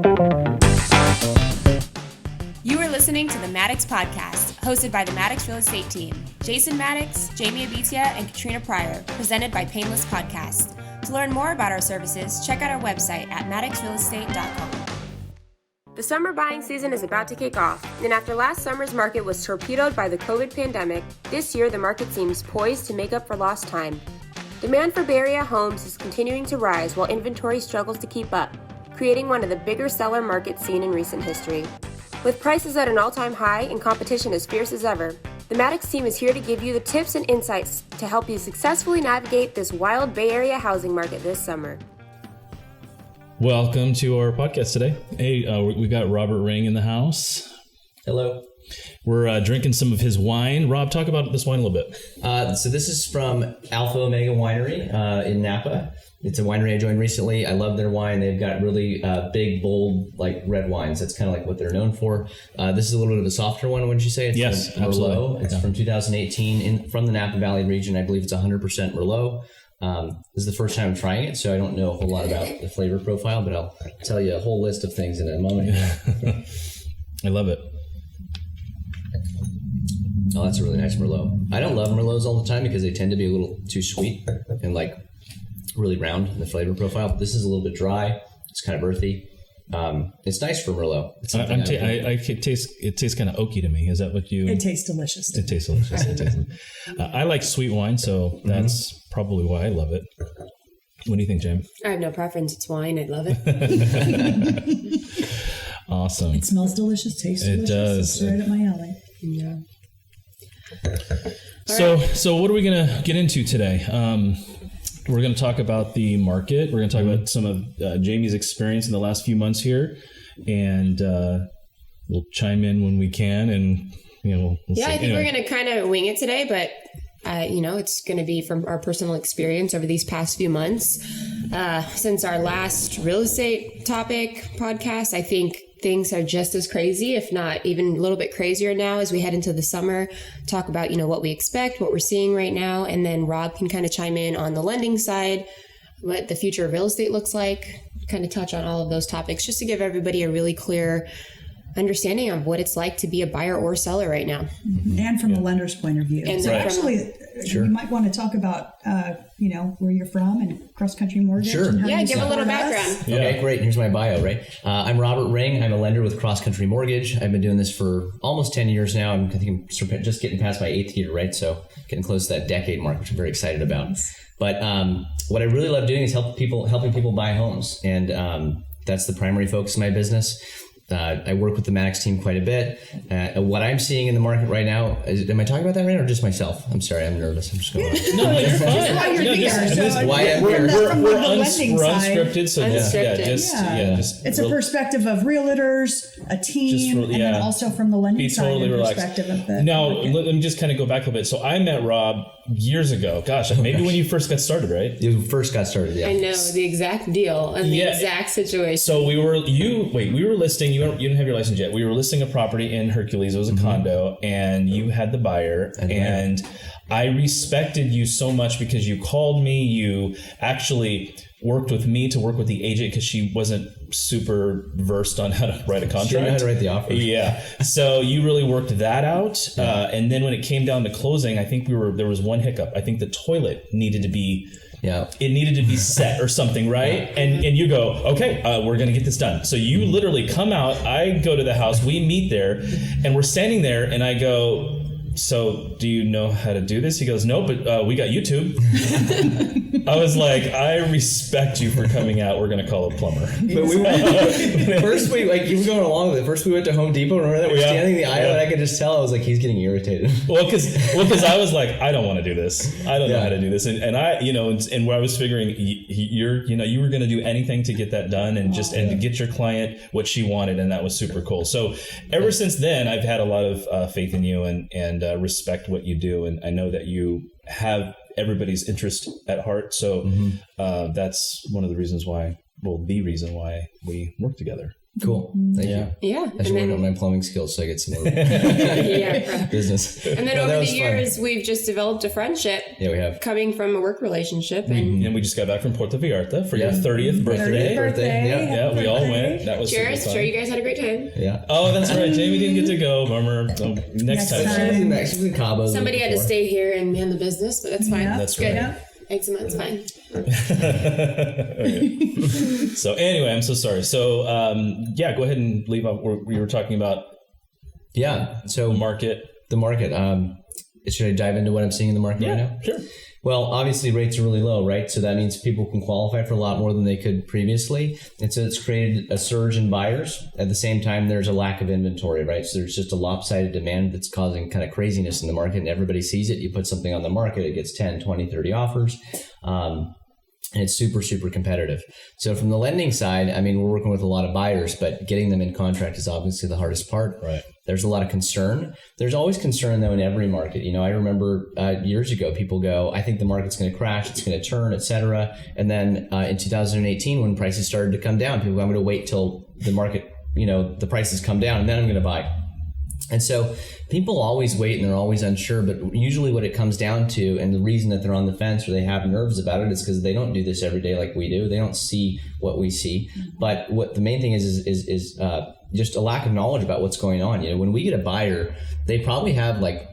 You are listening to the Maddox Podcast, hosted by the Maddox Real Estate Team, Jason Maddox, Jamie Abitia, and Katrina Pryor, presented by Painless Podcast. To learn more about our services, check out our website at maddoxrealestate.com. The summer buying season is about to kick off, and after last summer's market was torpedoed by the COVID pandemic, this year the market seems poised to make up for lost time. Demand for Bay Area homes is continuing to rise while inventory struggles to keep up, creating one of the bigger seller markets seen in recent history. With prices at an all-time high and competition as fierce as ever, the Maddox team is here to give you the tips and insights to help you successfully navigate this wild Bay Area housing market this summer. Welcome to our podcast today. Hey, we got Robert Ring in the house. Hello. We're drinking some of his wine. Rob, talk about this wine a little bit. So this is from Alpha Omega Winery in Napa. It's a winery I joined recently. I love their wine. They've got really big, bold, like red wines. That's kind of like what they're known for. This is a little bit of a softer one, wouldn't you say? It's yes, from absolutely. Merlot. It's from 2018 from the Napa Valley region. I believe it's 100% Merlot. This is the first time I'm trying it, so I don't know a whole lot about the flavor profile, but I'll tell you a whole list of things in a moment. I love it. Oh, that's a really nice Merlot. I don't love Merlots all the time because they tend to be a little too sweet and like really round in the flavor profile. But this is a little bit dry. It's kind of earthy. It's nice for Merlot. It tastes kind of oaky to me. Is that what you? It tastes delicious. It tastes delicious. I like sweet wine, so that's probably why I love it. What do you think, James? I have no preference. It's wine. I love it. Awesome. It smells delicious. Tastes delicious. It does. It's right up my alley. Yeah. So what are we going to get into today? We're going to talk about the market. We're going to talk about some of Jamie's experience in the last few months here, and we'll chime in when we can. And we'll see. I think we're going to kind of wing it today, but it's going to be from our personal experience over these past few months. Since our last real estate topic podcast, I think things are just as crazy, if not even a little bit crazier now as we head into the summer. Talk about, what we expect, what we're seeing right now. And then Rob can kind of chime in on the lending side, what the future of real estate looks like, kind of touch on all of those topics just to give everybody a really clear understanding of what it's like to be a buyer or seller right now. And from a lender's point of view. And so actually, you might want to talk about, where you're from and cross-country mortgage. Sure. And how yeah, you give a little background. Yeah. Okay, great. Here's my bio, right? I'm Robert Ring. I'm a lender with Cross Country Mortgage. I've been doing this for almost 10 years now. I think I'm just getting past my 8th year, right? So getting close to that decade mark, which I'm very excited about. But what I really love doing is helping people buy homes. And that's the primary focus of my business. I work with the Maddox team quite a bit. What I'm seeing in the market right now am I talking about that right, or just myself? I'm sorry, I'm nervous. I'm just going. No, you're fine. That's why you're here. Why I'm we're here. unscripted, so it's a perspective of realtors, a team, and then also from the lending side perspective of it. Now, let me just kind of go back a little bit. So I met Rob years ago. Gosh, maybe when you first got started, right? You first got started, yeah. I know the exact deal and the exact situation. So we were listing. You didn't have your license yet. We were listing a property in Hercules. It was a condo, and you had the buyer. And I respected you so much because you called me. You actually worked with me to work with the agent because she wasn't super versed on how to write a contract. She didn't know how to write the offer. Yeah. So you really worked that out. And then when it came down to closing, I think there was one hiccup. I think the toilet needed to be set or something, right? And you go, okay, we're going to get this done. So you literally come out, I go to the house, we meet there, and we're standing there, and I go, so do you know how to do this? He goes, no, but we got YouTube. I was like, I respect you for coming out. We're going to call a plumber. But you were going along with it. First we went to Home Depot. Remember that? We were standing in the aisle and I could just tell. I was like, he's getting irritated. Well, because I was like, I don't want to do this. I don't know how to do this. And I, and where I was figuring you were going to do anything to get that done and to get your client what she wanted. And that was super cool. So ever since then, I've had a lot of faith in you and respect what you do. And I know that you have everybody's interest at heart. So that's one of the reasons why, the reason why we work together. Cool. Thank you. Yeah. I should work on my plumbing skills so I get some more business. And then over the years, we've just developed a friendship. Yeah, we have. Coming from a work relationship. And we just got back from Puerto Vallarta for your 30th birthday. Yeah, we all went. That was cheers. Sure, you guys had a great time. Yeah. Oh, that's right. Jamie didn't get to go. Bummer. Next time. She was in Cabo. Somebody had to stay here and man the business, but that's fine. Yeah. That's right. Yeah. Eczema, it's fine. So anyway, I'm so sorry. So go ahead and leave off where we were talking about. Yeah. So the market. Should I dive into what I'm seeing in the market right now? Sure. Well, obviously rates are really low, right? So that means people can qualify for a lot more than they could previously. And so it's created a surge in buyers. At the same time, there's a lack of inventory, right? So there's just a lopsided demand that's causing kind of craziness in the market, and everybody sees it. You put something on the market, it gets 10, 20, 30 offers. And it's super, super competitive. So from the lending side, I mean, we're working with a lot of buyers, but getting them in contract is obviously the hardest part. Right. There's a lot of concern. There's always concern, though, in every market. You know, I remember years ago, people go, I think the market's going to crash, it's going to turn, et cetera. And then in 2018, when prices started to come down, people go, I'm going to wait till the market, the prices come down, and then I'm going to buy. And so people always wait and they're always unsure, but usually what it comes down to, and the reason that they're on the fence or they have nerves about it, is because they don't do this every day like we do. They don't see what we see. But what the main thing is just a lack of knowledge about what's going on. When we get a buyer, they probably have like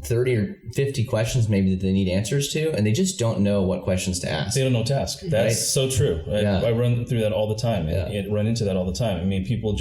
30 or 50 questions maybe that they need answers to, and they just don't know what questions to ask. They don't know what to ask. That's so true. I run through that all the time. I run into that all the time. I mean, people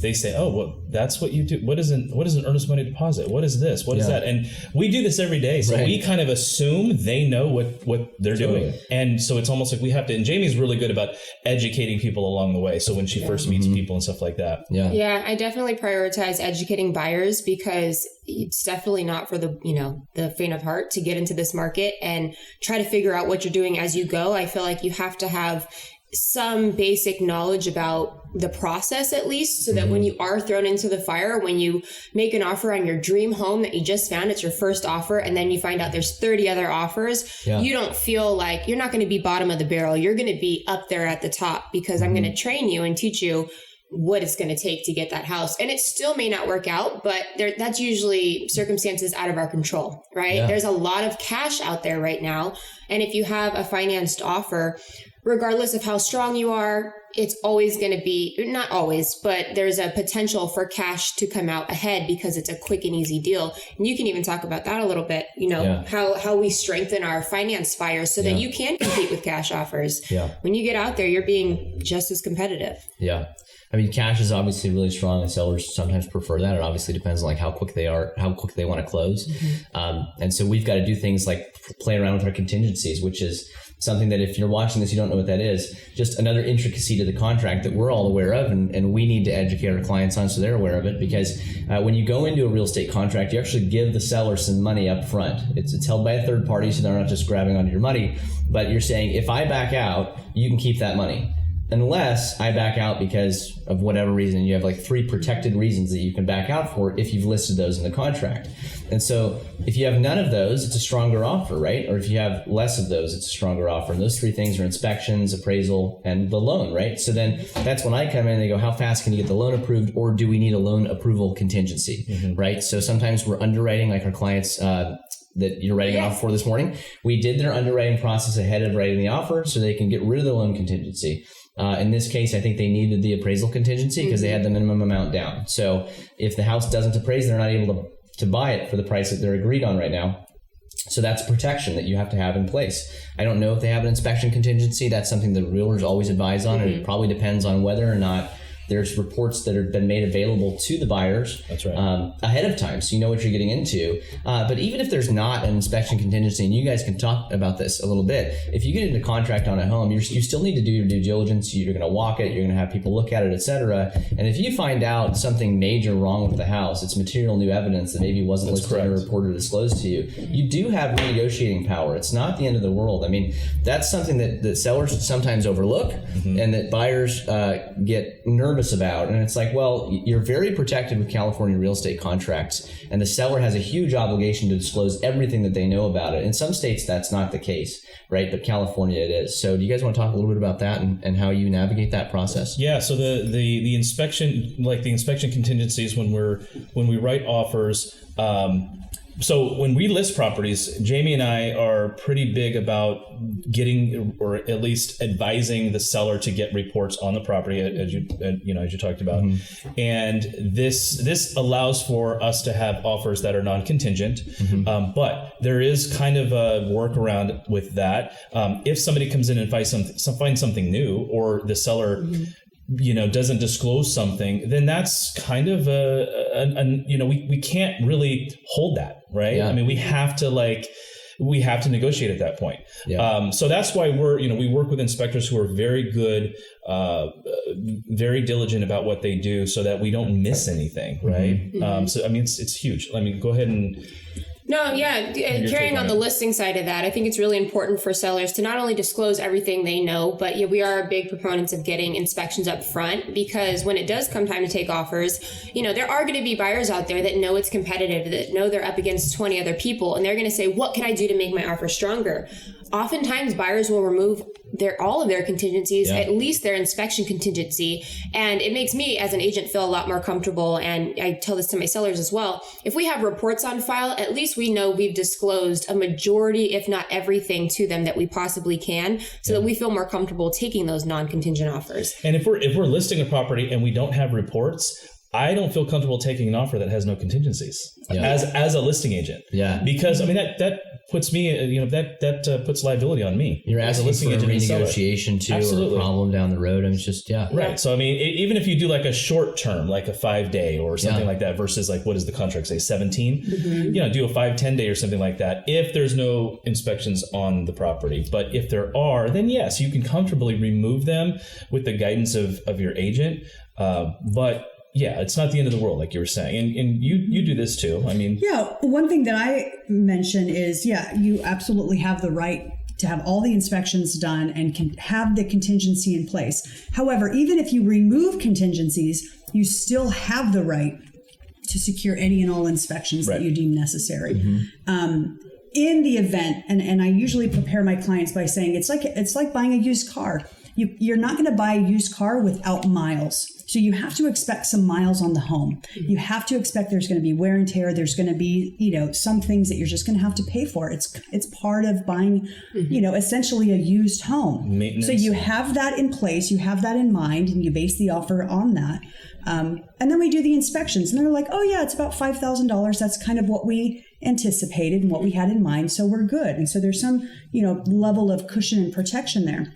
they say, oh, well, that's what you do. What is an earnest money deposit? What is this? What is that? And we do this every day. So we kind of assume they know what they're doing. And so it's almost like we have to, and Jamie's really good about educating people along the way. So when she first meets people and stuff like that. Yeah, I definitely prioritize educating buyers, because it's definitely not for the faint of heart to get into this market and try to figure out what you're doing as you go. I feel like you have to have some basic knowledge about the process, at least, so that when you are thrown into the fire, when you make an offer on your dream home that you just found, it's your first offer, and then you find out there's 30 other offers, you don't feel like you're not going to be bottom of the barrel. You're going to be up there at the top, because I'm going to train you and teach you what it's going to take to get that house. And it still may not work out, but that's usually circumstances out of our control, right? There's a lot of cash out there right now. And if you have a financed offer, regardless of how strong you are, it's always going to be, not always, but there's a potential for cash to come out ahead because it's a quick and easy deal. And you can even talk about that a little bit, how we strengthen our finance buyers so that you can compete with cash offers. When you get out there, you're being just as competitive. I mean, cash is obviously really strong, and sellers sometimes prefer that. It obviously depends on how quick they want to close. And so we've got to do things like play around with our contingencies, which is something that if you're watching this, you don't know what that is. Just another intricacy to the contract that we're all aware of, and we need to educate our clients on so they're aware of it. Because when you go into a real estate contract, you actually give the seller some money up front. It's held by a third party, so they're not just grabbing onto your money. But you're saying, if I back out, you can keep that money. Unless I back out because of whatever reason. You have like 3 protected reasons that you can back out for if you've listed those in the contract. And so if you have none of those, it's a stronger offer, right? Or if you have less of those, it's a stronger offer. And those 3 things are inspections, appraisal, and the loan, right? So then that's when I come in and they go, how fast can you get the loan approved? Or do we need a loan approval contingency, right? So sometimes we're underwriting, like our clients that you're writing an offer for this morning. We did their underwriting process ahead of writing the offer so they can get rid of the loan contingency. In this case, I think they needed the appraisal contingency because they had the minimum amount down. So if the house doesn't appraise, they're not able to buy it for the price that they're agreed on right now. So that's protection that you have to have in place. I don't know if they have an inspection contingency. That's something that realtors always advise on. And it probably depends on whether or not there's reports that have been made available to the buyers ahead of time, so you know what you're getting into. But even if there's not an inspection contingency, and you guys can talk about this a little bit, if you get into contract on a home, you still need to do your due diligence. You're going to walk it, you're going to have people look at it, etc. And if you find out something major wrong with the house, it's material new evidence that maybe wasn't listed in a report or disclosed to you, you do have renegotiating power. It's not the end of the world. I mean, that's something that sellers sometimes overlook and that buyers get nervous nervous about. And it's like, well, you're very protected with California real estate contracts, and the seller has a huge obligation to disclose everything that they know about it. In some states, that's not the case, right? But California, it is. So do you guys want to talk a little bit about that and how you navigate that process? Yeah. So the inspection, like the inspection contingencies when we write offers, so when we list properties, Jamie and I are pretty big about getting, or at least advising the seller to get reports on the property, as you talked about. Mm-hmm. And this allows for us to have offers that are non-contingent, but there is kind of a workaround with that. If somebody comes in and finds something new, or the seller doesn't disclose something, then that's kind of we can't really hold that, right? Yeah. I mean, we have to negotiate at that point. Yeah. So that's why we work with inspectors who are very good, very diligent about what they do, so that we don't miss anything, right? Mm-hmm. So I mean, it's huge. Let me go ahead and. No, yeah. Carrying on the listing side of that, I think it's really important for sellers to not only disclose everything they know, but we are big proponents of getting inspections up front, because when it does come time to take offers, there are going to be buyers out there that know it's competitive, that know they're up against 20 other people, and they're going to say, what can I do to make my offer stronger? Oftentimes, buyers will remove all of their contingencies, at least their inspection contingency. And it makes me, as an agent, feel a lot more comfortable. And I tell this to my sellers as well. If we have reports on file, at least we know we've disclosed a majority, if not everything, to them that we possibly can, so that we feel more comfortable taking those non-contingent offers. And if we're listing a property and we don't have reports, I don't feel comfortable taking an offer that has no contingencies as a listing agent. Yeah. Because I mean, that puts me, that puts liability on me. You're asking for a renegotiation too, or a problem down the road. I mean, it's just, Right. So I mean, even if you do like a short term, like a 5-day or something like that, versus like, what does the contract say, 17? Mm-hmm. Do a 5-10 day or something like that, if there's no inspections on the property. But if there are, then yes, you can comfortably remove them with the guidance of your agent. But yeah, it's not the end of the world, like you were saying. And you do this too. I mean... Yeah, one thing that I mention is, you absolutely have the right to have all the inspections done and can have the contingency in place. However, even if you remove contingencies, you still have the right to secure any and all inspections that you deem necessary. Mm-hmm. In the event, and I usually prepare my clients by saying, it's like buying a used car. You're not going to buy a used car without miles. So you have to expect some miles on the home. You have to expect there's going to be wear and tear. There's going to be, some things that you're just going to have to pay for. It's part of buying, essentially a used home. Maintenance. So you have that in place. You have that in mind, and you base the offer on that. And then we do the inspections, and they're like, oh yeah, it's about $5,000. That's kind of what we anticipated and what we had in mind. So we're good. And so there's some, level of cushion and protection there.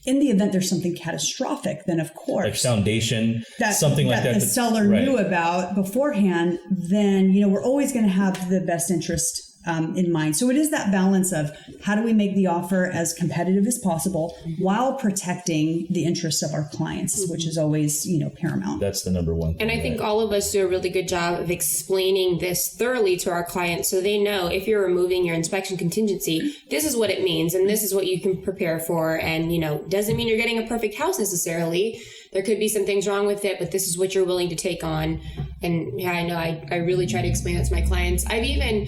In the event there's something catastrophic, then of course, like foundation, something like that the seller knew about beforehand, then we're always going to have the best interest in mind. So it is that balance of how do we make the offer as competitive as possible while protecting the interests of our clients, which is always, paramount. That's the number one thing. And I think all of us do a really good job of explaining this thoroughly to our clients, so they know if you're removing your inspection contingency, this is what it means, and this is what you can prepare for. And, doesn't mean you're getting a perfect house necessarily. There could be some things wrong with it, but this is what you're willing to take on. And I know I really try to explain that to my clients. I've even,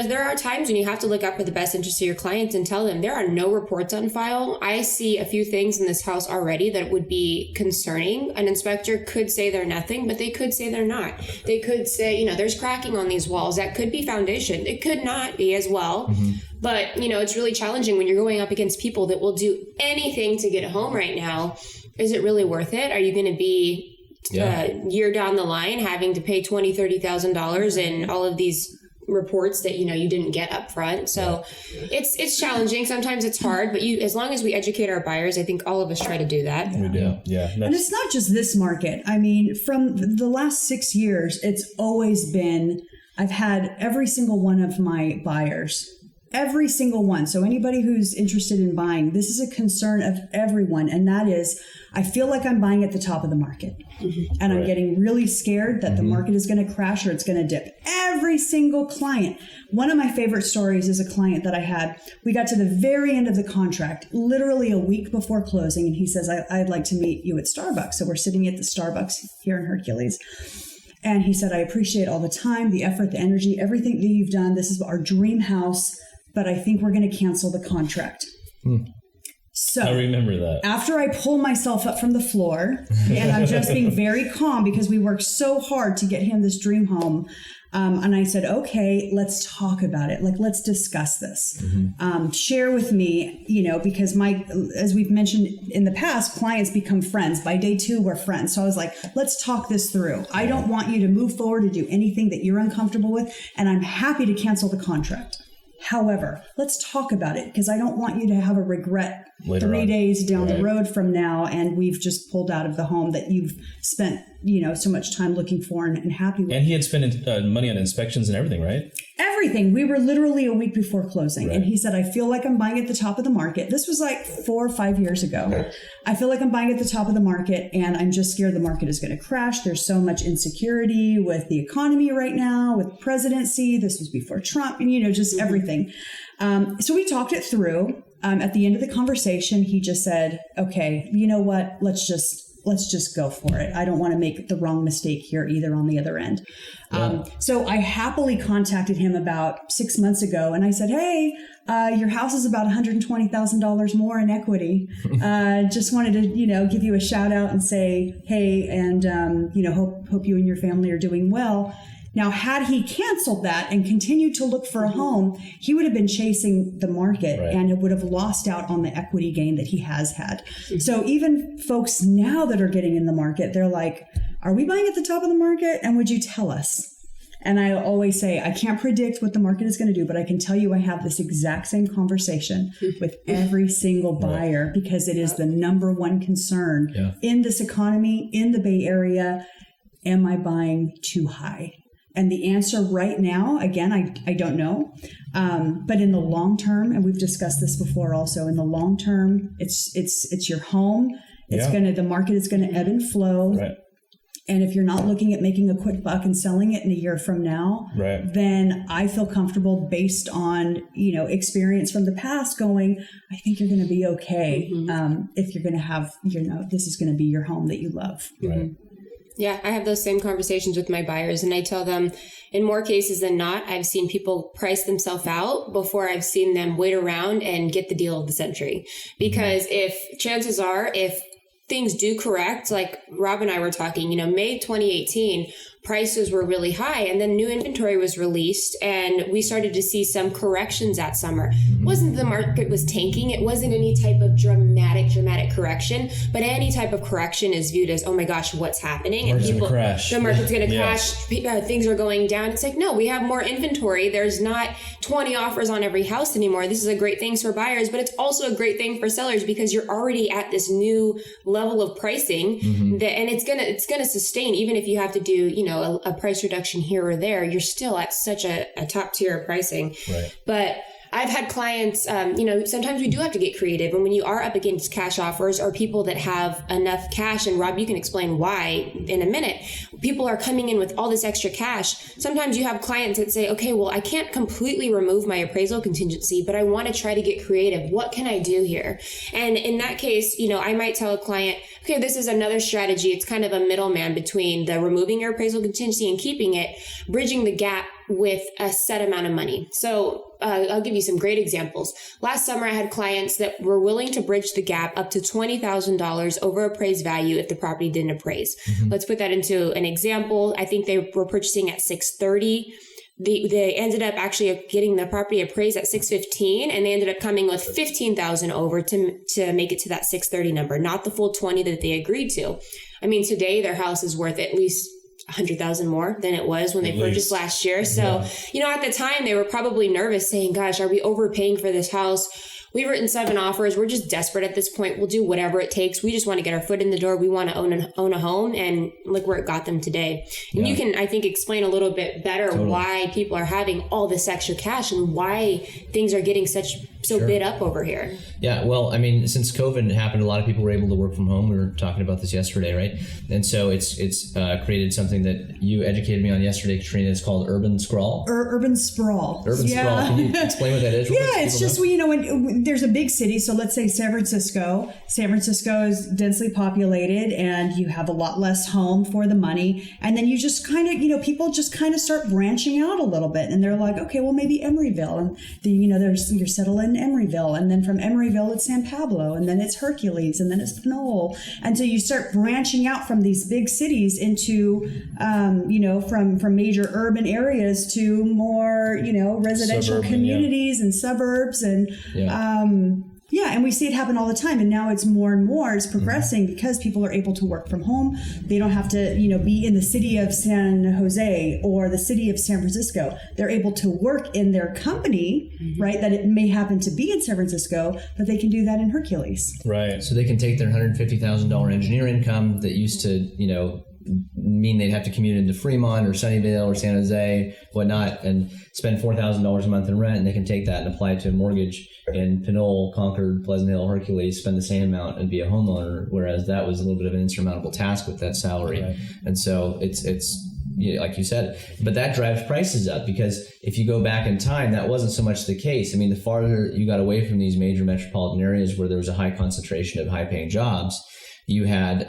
there are times when you have to look out for the best interest of your clients and tell them there are no reports on file. I see a few things in this house already that would be concerning. An inspector could say they're nothing, but they could say they're not. They could say, there's cracking on these walls. That could be foundation. It could not be as well. Mm-hmm. But, it's really challenging when you're going up against people that will do anything to get a home right now. Is it really worth it? Are you going to be a year down the line having to pay $20,000, $30,000 in all of these reports that you didn't get up front? So it's challenging. Sometimes it's hard, but as long as we educate our buyers, I think all of us try to do that. We do. Yeah. And it's not just this market. I mean, from the last 6 years, it's always been, I've had every single one of my buyers Every single one. So anybody who's interested in buying, this is a concern of everyone. And that is, I feel like I'm buying at the top of the market. And I'm getting really scared that the market is going to crash or it's going to dip. Every single client. One of my favorite stories is a client that I had. We got to the very end of the contract, literally a week before closing. And he says, I'd like to meet you at Starbucks. So we're sitting at the Starbucks here in Hercules. And he said, I appreciate all the time, the effort, the energy, everything that you've done. This is our dream house, but I think we're going to cancel the contract. So I remember that. After I pull myself up from the floor, and I'm just being very calm because we worked so hard to get him this dream home. And I said, okay, let's talk about it. Like, let's discuss this. Share with me, because as we've mentioned in the past, clients become friends. By day 2, we're friends. So I was like, let's talk this through. I don't want you to move forward to do anything that you're uncomfortable with. And I'm happy to cancel the contract. However, let's talk about it because I don't want you to have a regret later 3 days down the road from now, and we've just pulled out of the home that you've spent, so much time looking for and happy with. And he had spent money on inspections and everything, right? Everything. We were literally a week before closing. And he said, I feel like I'm buying at the top of the market. This was like 4 or 5 years ago. I feel like I'm buying at the top of the market and I'm just scared the market is going to crash. There's so much insecurity with the economy right now, with presidency. This was before Trump and, just everything. So we talked it through. At the end of the conversation, he just said, okay, you know what? Let's just go for it. I don't want to make the wrong mistake here either on the other end. So I happily contacted him about 6 months ago and I said, hey, your house is about $120,000 more in equity. Just wanted to, give you a shout out and say, hey, and, hope you and your family are doing well. Now, had he canceled that and continued to look for a home, he would have been chasing the market and it would have lost out on the equity gain that he has had. So even folks now that are getting in the market, they're like, are we buying at the top of the market? And would you tell us? And I always say, I can't predict what the market is going to do, but I can tell you I have this exact same conversation with every single buyer because it is the number one concern in this economy, in the Bay Area. Am I buying too high? And the answer right now, again, I don't know. But in the long term, and we've discussed this before also, in the long term, it's your home. The market is going to ebb and flow. Right. And if you're not looking at making a quick buck and selling it in a year from now, then I feel comfortable based on, experience from the past going, I think you're going to be okay. If you're going to have, this is going to be your home that you love. Right. Yeah, I have those same conversations with my buyers and I tell them in more cases than not, I've seen people price themselves out before I've seen them wait around and get the deal of the century. Because if things do correct, like Rob and I were talking, May 2018, prices were really high and then new inventory was released and we started to see some corrections that summer. It wasn't the market was tanking. It wasn't any type of dramatic correction, but any type of correction is viewed as, oh my gosh, what's happening? And the market's going to crash. Things are going down. It's like, no, we have more inventory. There's not 20 offers on every house anymore. This is a great thing for buyers, but it's also a great thing for sellers because you're already at this new level of pricing and it's going to sustain even if you have to do, a price reduction here or there, you're still at such a top tier of pricing. Right. But I've had clients, sometimes we do have to get creative. And when you are up against cash offers or people that have enough cash, and Rob, you can explain why in a minute, people are coming in with all this extra cash. Sometimes you have clients that say, okay, well, I can't completely remove my appraisal contingency, but I want to try to get creative. What can I do here? And in that case, I might tell a client, okay, this is another strategy. It's kind of a middleman between the removing your appraisal contingency and keeping it, bridging the gap with a set amount of money. So I'll give you some great examples. Last summer, I had clients that were willing to bridge the gap up to $20,000 over appraised value if the property didn't appraise. Let's put that into an example. I think they were purchasing at $630,000. They ended up actually getting the property appraised at $615,000, and they ended up coming with $15,000 over to make it to that $630,000 number, not the full $20,000 that they agreed to. I mean, today their house is worth at least $100,000 more than it was when they purchased last year. So, at the time they were probably nervous saying, gosh, are we overpaying for this house? we've written 7 offers. We're just desperate at this point. We'll do whatever it takes. We just want to get our foot in the door. We want to own a home, and look where it got them today. And you can, I think, explain a little bit better why people are having all this extra cash and why things are getting so bid up over here. Yeah, well, I mean, since COVID happened, a lot of people were able to work from home. We were talking about this yesterday, right? And so it's created something that you educated me on yesterday, Katrina. It's called urban sprawl. Urban sprawl. Urban sprawl. Can you explain what that is? Yeah, it's just, when there's a big city, so let's say San Francisco. San Francisco is densely populated, and you have a lot less home for the money. And then you just kind of, people just kind of start branching out a little bit, and they're like, okay, well, maybe Emeryville. And you're settled in Emeryville, and then from Emeryville it's San Pablo, and then it's Hercules, and then it's Pinole. And so you start branching out from these big cities into, from major urban areas to more, residential Suburban, communities and suburbs. And and we see it happen all the time. And now it's more and more, it's progressing because people are able to work from home. They don't have to, be in the city of San Jose or the city of San Francisco. They're able to work in their company, right? That it may happen to be in San Francisco, but they can do that in Hercules. Right. So they can take their $150,000 engineer income that used to, mean they'd have to commute into Fremont or Sunnyvale or San Jose, whatnot, and spend $4,000 a month in rent, and they can take that and apply it to a mortgage in Pinole, Concord, Pleasant Hill, Hercules, spend the same amount and be a homeowner, whereas that was a little bit of an insurmountable task with that salary. Right. And so it's like you said, but that drives prices up, because if you go back in time, that wasn't so much the case. I mean, the farther you got away from these major metropolitan areas where there was a high concentration of high-paying jobs, you had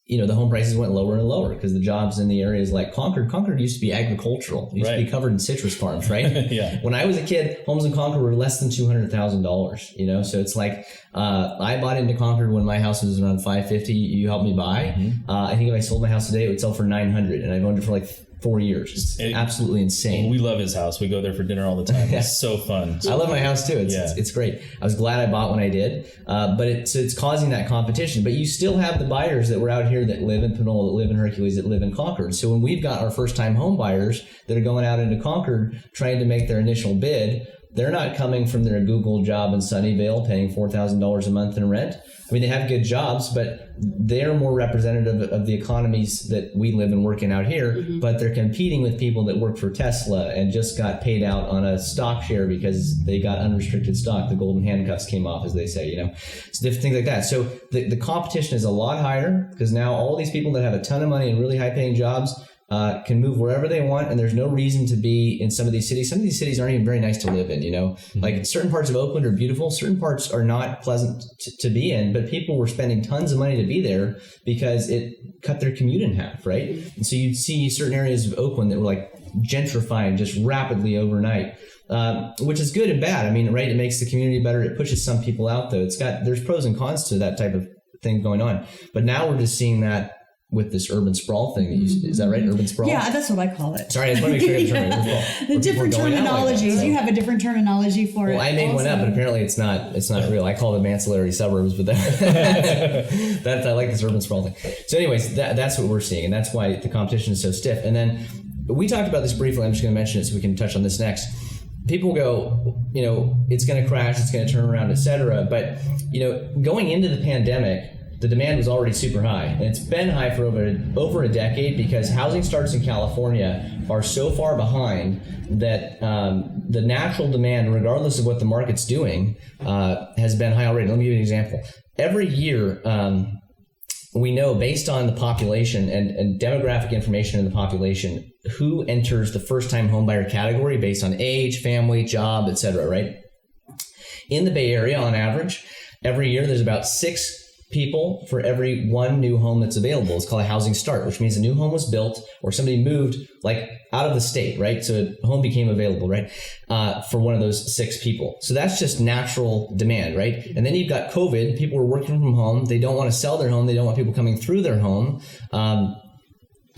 the home prices went lower and lower because the jobs in the areas like Concord used to be agricultural. It used to be covered in citrus farms, right? Yeah. When I was a kid, homes in Concord were less than $200,000, so it's like, I bought into Concord when my house was around $550. You helped me buy. I think if I sold my house today, it would sell for $900, and I've owned it for like 4 years. It's absolutely insane. We love his house. We go there for dinner all the time. It's so fun. I love my house too. It's great. I was glad I bought when I did. But it's causing that competition. But you still have the buyers that were out here that live in Pinole, that live in Hercules, that live in Concord. So when we've got our first time home buyers that are going out into Concord trying to make their initial bid, they're not coming from their Google job in Sunnyvale paying $4,000 a month in rent. I mean, they have good jobs, but they're more representative of the economies that we live and work in out here. But they're competing with people that work for Tesla and just got paid out on a stock share because they got unrestricted stock. The golden handcuffs came off, as they say, It's different things like that. So the competition is a lot higher because now all these people that have a ton of money and really high paying jobs can move wherever they want, and there's no reason to be in some of these cities. Some of these cities aren't even very nice to live in, Like certain parts of Oakland are beautiful, certain parts are not pleasant to be in, but people were spending tons of money to be there because it cut their commute in half, right? And so you'd see certain areas of Oakland that were like gentrifying just rapidly overnight. Which is good and bad. I mean, right? It makes the community better. It pushes some people out, though. There's pros and cons to that type of thing going on. But now we're just seeing that with this urban sprawl thing. Is that right? Urban sprawl? Yeah, that's what I call it. Sorry, I just want to make sure I get the the different terminologies. Like you have a different terminology for it. Well, I made one up, but apparently it's not real. I call them ancillary suburbs, but that I like this urban sprawl thing. So anyways, that's what we're seeing, and that's why the competition is so stiff. And then we talked about this briefly. I'm just going to mention it so we can touch on this next. People go, it's going to crash, it's going to turn around, etc. But, going into the pandemic, the demand was already super high, and it's been high for over a decade because housing starts in California are so far behind that the natural demand, regardless of what the market's doing, has been high already. Let me give you an example. Every year, we know based on the population and demographic information in the population who enters the first-time homebuyer category based on age, family, job, etc. Right? In the Bay Area, on average, every year there's about 6 people for every one new home that's available. It's called a housing start, which means a new home was built or somebody moved like out of the state, right? So a home became available, right? For one of those 6 people. So that's just natural demand, right? And then you've got COVID. People are working from home. They don't want to sell their home. They don't want people coming through their home.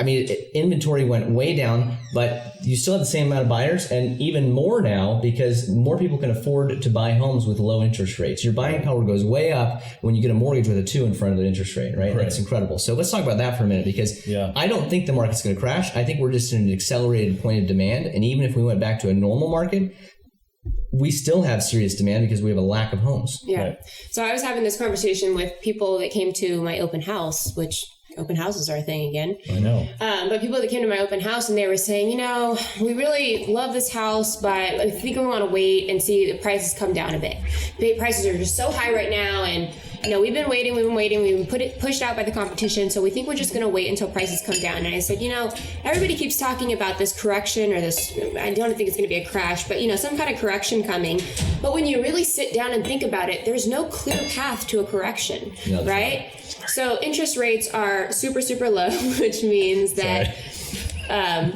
Inventory went way down, but you still have the same amount of buyers and even more now because more people can afford to buy homes with low interest rates. Your buying power goes way up when you get a mortgage with a 2 in front of the interest rate, right? That's incredible. So let's talk about that for a minute because I don't think the market's going to crash. I think we're just in an accelerated point of demand. And even if we went back to a normal market, we still have serious demand because we have a lack of homes. Yeah. Right. So I was having this conversation with people that came to my open house, which open houses are a thing again. I know. But people that came to my open house and they were saying, we really love this house, but I think we want to wait and see the prices come down a bit. Prices are just so high right now, and we've been waiting, we've been pushed out by the competition, so we think we're just going to wait until prices come down. And I said, everybody keeps talking about this correction or this, I don't think it's going to be a crash, but some kind of correction coming. But when you really sit down and think about it, there's no clear path to a correction, right? So interest rates are super, super low, which means that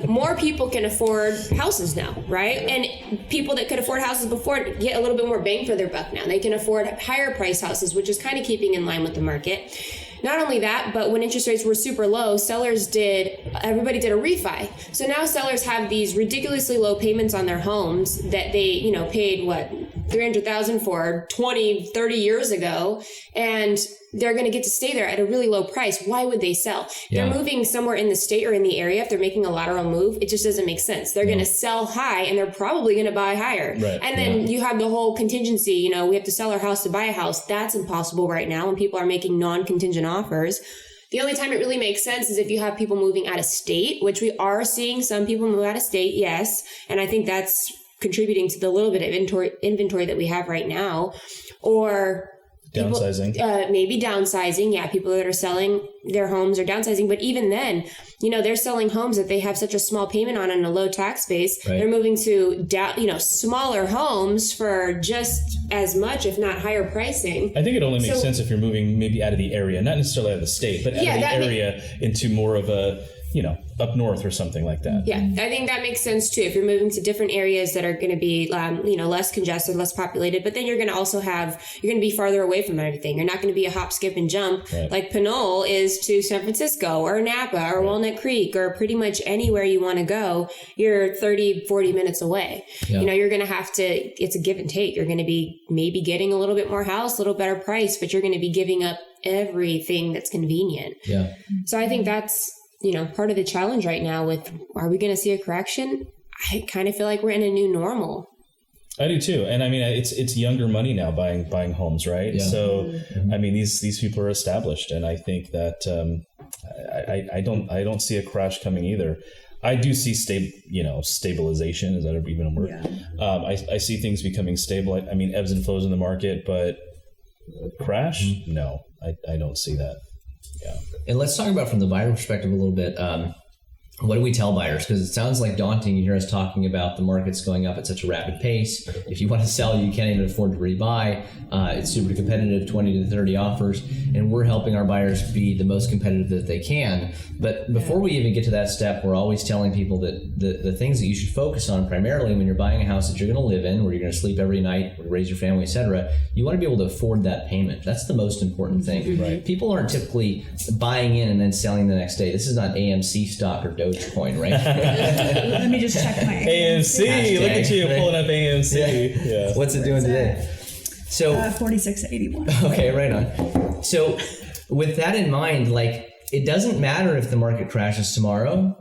more people can afford houses now, right? And people that could afford houses before get a little bit more bang for their buck now. They can afford higher price houses, which is kind of keeping in line with the market. Not only that, but when interest rates were super low, everybody did a refi. So now sellers have these ridiculously low payments on their homes that they, paid $300,000 for 20, 30 years ago, and they're going to get to stay there at a really low price. Why would they sell? Yeah. They're moving somewhere in the state or in the area. If they're making a lateral move, it just doesn't make sense. They're going to sell high and they're probably going to buy higher. Right. And then you have the whole contingency, we have to sell our house to buy a house. That's impossible right now when people are making non-contingent offers. The only time it really makes sense is if you have people moving out of state, which we are seeing some people move out of state, yes. And I think that's contributing to the little bit of inventory that we have right now. Or downsizing. Maybe downsizing. Yeah, people that are selling their homes are downsizing. But even then, they're selling homes that they have such a small payment on in a low tax base. Right. They're moving to smaller homes for just as much, if not higher pricing. I think it only makes sense if you're moving maybe out of the area, not necessarily out of the state, but out of the area into more of a up north or something like that. Yeah, I think that makes sense too. If you're moving to different areas that are going to be, less congested, less populated, but then you're going to be farther away from everything. You're not going to be a hop, skip, and jump like Pinole is to San Francisco or Napa or Walnut Creek or pretty much anywhere you want to go. You're 30, 40 minutes away. Yeah. You're going to have to, it's a give and take. You're going to be maybe getting a little bit more house, a little better price, but you're going to be giving up everything that's convenient. Yeah. So I think that's, part of the challenge right now with, are we going to see a correction? I kind of feel like we're in a new normal. I do too. And I mean, it's younger money now buying homes, right? Yeah. So, I mean, these people are established, and I think that, I don't see a crash coming either. I do see stabilization. Is that even a word? Yeah. I see things becoming stable. I mean, ebbs and flows in the market, but crash? No, I don't see that. Yeah. And let's talk about from the buyer perspective a little bit. What do we tell buyers? Because it sounds like daunting. You hear us talking about the market's going up at such a rapid pace. If you want to sell, you can't even afford to rebuy. It's super competitive, 20 to 30 offers. And we're helping our buyers be the most competitive that they can. But before we even get to that step, we're always telling people that the things that you should focus on primarily when you're buying a house that you're going to live in, where you're going to sleep every night, raise your family, etc., you want to be able to afford that payment. That's the most important thing. Right. People aren't typically buying in and then selling the next day. This is not AMC stock or Dogecoin, right? Let me just check my AMC. Hashtag, look at you right? Pulling up AMC. Yeah. What's it doing today? So 46.81. Okay, right on. So with that in mind, it doesn't matter if the market crashes tomorrow,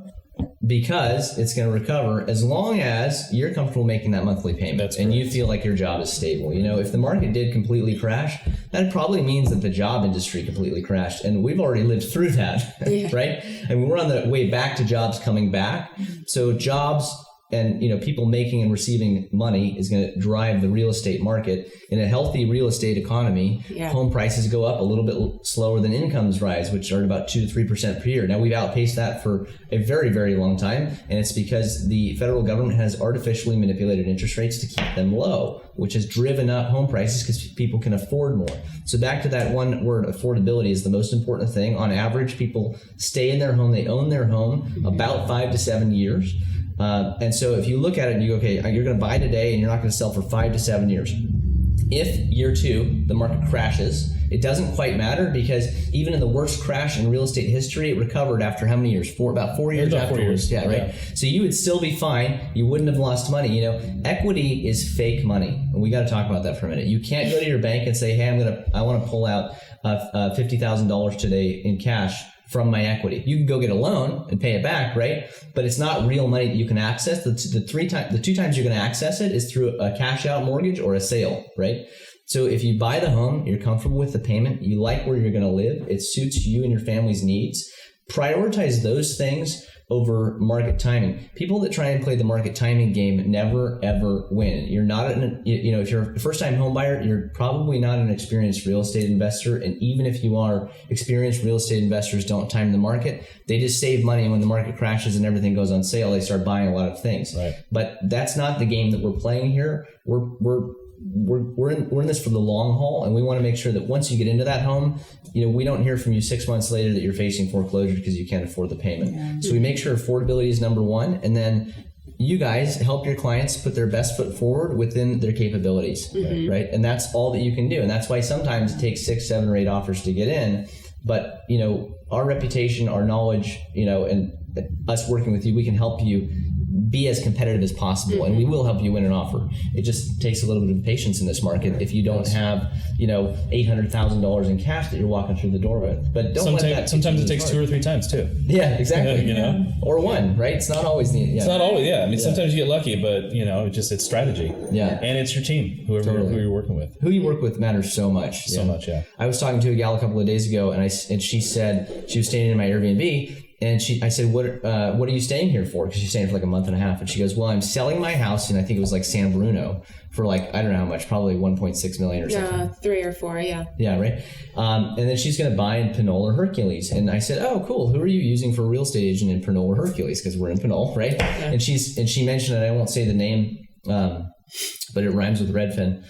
because it's going to recover as long as you're comfortable making that monthly payment and you feel like your job is stable. If the market did completely crash, that probably means that the job industry completely crashed, and we've already lived through that, right? I mean, we're on the way back to jobs coming back. So jobs and people making and receiving money is going to drive the real estate market. In a healthy real estate economy, home prices go up a little bit slower than incomes rise, which are about 2 to 3% per year. Now, we've outpaced that for a very, very long time, and it's because the federal government has artificially manipulated interest rates to keep them low, which has driven up home prices because people can afford more. So back to that one word, affordability is the most important thing. On average, people stay in their home, they own their home about 5 to 7 years. And so if you look at it and you go, okay, you're going to buy today and you're not going to sell for 5 to 7 years. If year 2, the market crashes, it doesn't quite matter, because even in the worst crash in real estate history, it recovered after how many years? About 4 years afterwards. Yeah, right. Yeah. So you would still be fine. You wouldn't have lost money. Equity is fake money. And we got to talk about that for a minute. You can't go to your bank and say, hey, I want to pull out $50,000 today in cash from my equity. You can go get a loan and pay it back, right? But it's not real money that you can access. The two times you're going to access it is through a cash out mortgage or a sale, right? So if you buy the home, you're comfortable with the payment, you like where you're going to live, it suits you and your family's needs, prioritize those things over market timing. People that try and play the market timing game never ever win. You're not if you're a first-time home buyer, you're probably not an experienced real estate investor. And even if you are, experienced real estate investors don't time the market. They just save money, and when the market crashes and everything goes on sale, they start buying a lot of things. Right. But that's not the game that we're playing here. We're in this for the long haul, and we want to make sure that once you get into that home, we don't hear from you 6 months later that you're facing foreclosure because you can't afford the payment. Yeah. So we make sure affordability is number one, and then you guys help your clients put their best foot forward within their capabilities, right? And that's all that you can do. And that's why sometimes it takes 6, 7, or 8 offers to get in. But, our reputation, our knowledge, and us working with you, we can help you be as competitive as possible, and we will help you win an offer. It just takes a little bit of patience in this market if you don't have, $800,000 in cash that you're walking through the door with. But don't let that. Sometimes it takes 2 or 3 times too. Yeah, exactly. Or one, right? It's not always It's not always. Yeah, I mean, sometimes you get lucky, but it's strategy. Yeah, and it's your team, who you're working with. Who you work with matters so much. So much. Yeah. I was talking to a gal a couple of days ago, and she said she was staying in my Airbnb. And I said, what are you staying here for? Because she's staying for like a month and a half. And she goes, well, I'm selling my house, and I think it was like San Bruno for I don't know how much, probably 1.6 million or something. 3 or 4, yeah. Yeah, right. And then she's going to buy in Pinole or Hercules. And I said, oh, cool. Who are you using for a real estate agent in Pinole or Hercules? Because we're in Pinole, right? Yeah. And she mentioned it. I won't say the name, but it rhymes with Redfin.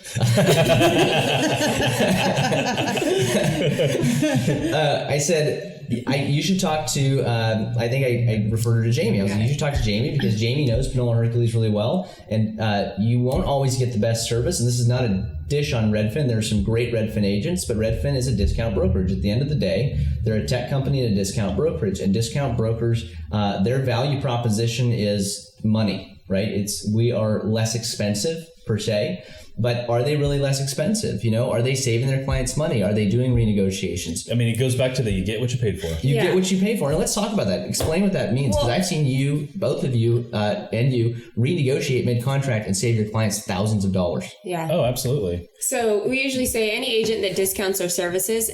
I said, you should talk to, I think I referred her to Jamie. I was like, you should talk to Jamie because Jamie knows Pinole and Hercules really well. And you won't always get the best service. And this is not a dish on Redfin. There are some great Redfin agents, but Redfin is a discount brokerage. At the end of the day, they're a tech company and a discount brokerage. And discount brokers, their value proposition is money, right? We are less expensive per se. But are they really less expensive? Are they saving their clients money? Are they doing renegotiations? I mean, it goes back to you get what you paid for. You get what you pay for. And let's talk about that. Explain what that means. Because I've seen you, both of you, and you renegotiate mid-contract and save your clients thousands of dollars. Yeah. Oh, absolutely. So we usually say any agent that discounts their services